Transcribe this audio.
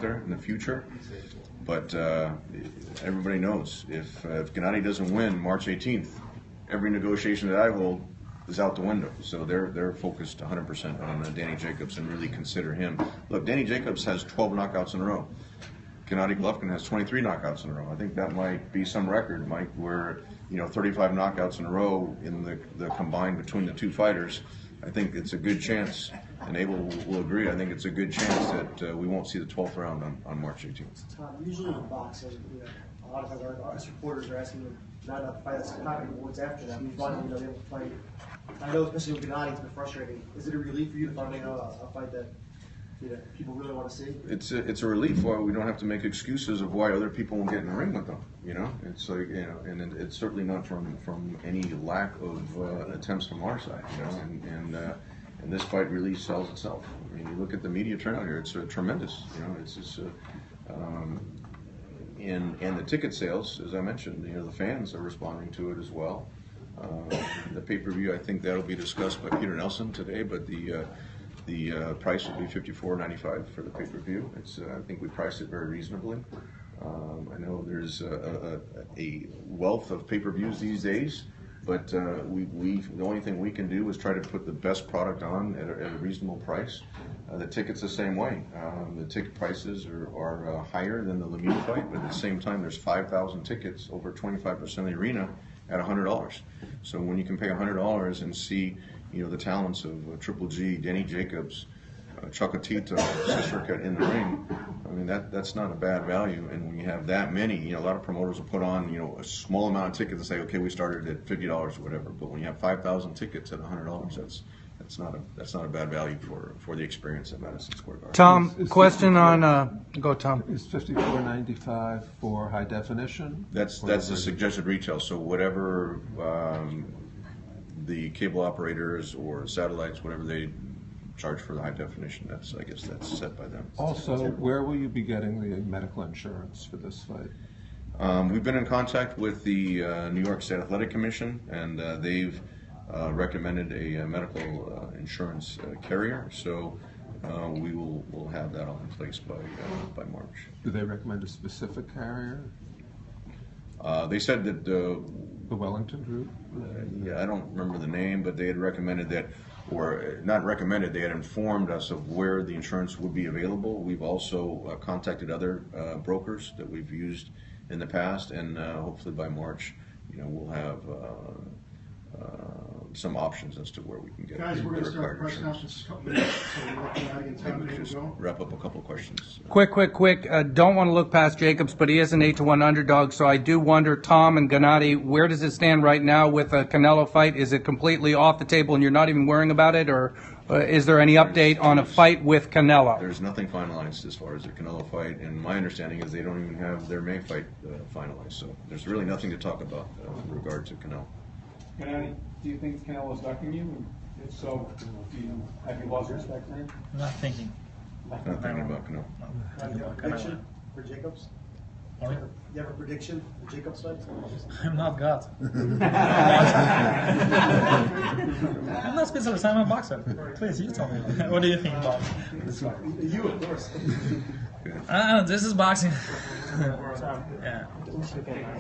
there in the future. But everybody knows if Gennady doesn't win March 18th, every negotiation that I hold is out the window. So they're focused 100% on Danny Jacobs and really consider him. Look, Danny Jacobs has 12 knockouts in a row. Gennady Golovkin has 23 knockouts in a row. I think that might be some record, Mike, where 35 knockouts in a row in the combined between the two fighters. I think it's a good chance, and Abel will agree, I think it's a good chance that we won't see the 12th round on March 18th. Tom, usually in boxing, a lot of times our supporters are asking them not about the fight that's happening, what's after that. We finally, they will fight. I know, especially with Gennady, it's been frustrating. Is it a relief for you to finally know a fight that people really want to see? It's a relief. Why we don't have to make excuses of why other people won't get in the ring with them. It's like and it's certainly not from any lack of attempts from our side. And this fight really sells itself. I mean, you look at the media turnout here; it's tremendous. It's just and the ticket sales, as I mentioned, the fans are responding to it as well. The pay-per-view, I think that'll be discussed by Peter Nelson today, but the price will be $54.95 for the pay-per-view. I think we priced it very reasonably. I know there's a wealth of pay-per-views these days, but the only thing we can do is try to put the best product on at a reasonable price. The tickets the same way. The ticket prices are higher than the Lemieux fight, but at the same time, there's 5,000 tickets, over 25% of the arena, at $100. So when you can pay $100 and see the talents of Triple G, Danny Jacobs, Chocolatito, Sistercut in the ring, I mean that's not a bad value. And when you have that many, a lot of promoters will put on a small amount of tickets and say, okay, we started at $50 or whatever. But when you have 5,000 tickets at $100, that's not a bad value for the experience at Madison Square Garden. Tom, question on go Tom. Is $54.95 for high definition? That's the suggested retail. So whatever the cable operators or satellites, whatever they charge for the high definition, I guess that's set by them. Also, where will you be getting the medical insurance for this fight? We've been in contact with the New York State Athletic Commission, and they've recommended a medical insurance carrier. So we'll have that all in place by March. Do they recommend a specific carrier? They said that the Wellington Group? Yeah, I don't remember the name, but they had recommended that, or not recommended, they had informed us of where the insurance would be available. We've also contacted other brokers that we've used in the past, and hopefully by March, we'll have some options as to where we can get Guys, we're going to start press conference in a couple minutes, so we'll let Gennady get time to go. Wrap up a couple of questions. Quick. Don't want to look past Jacobs, but he is an 8-1 underdog. So I do wonder, Tom and Gennady, where does it stand right now with a Canelo fight? Is it completely off the table and you're not even worrying about it, or is there any update on a fight with Canelo? There's nothing finalized as far as the Canelo fight, and my understanding is they don't even have their May fight finalized. So there's really nothing to talk about in regard to Canelo. Gennady, do you think Canelo's ducking you? If so, have you lost respect for him? Not thinking. Not thinking about Canelo. Do you have a prediction for Jacobs? Sorry? Do you have a prediction for Jacobs fight? I'm not God. I'm not specialist, I'm a boxer. Please, you tell me. What do you think about this fight? You, of course. This is boxing. Yeah.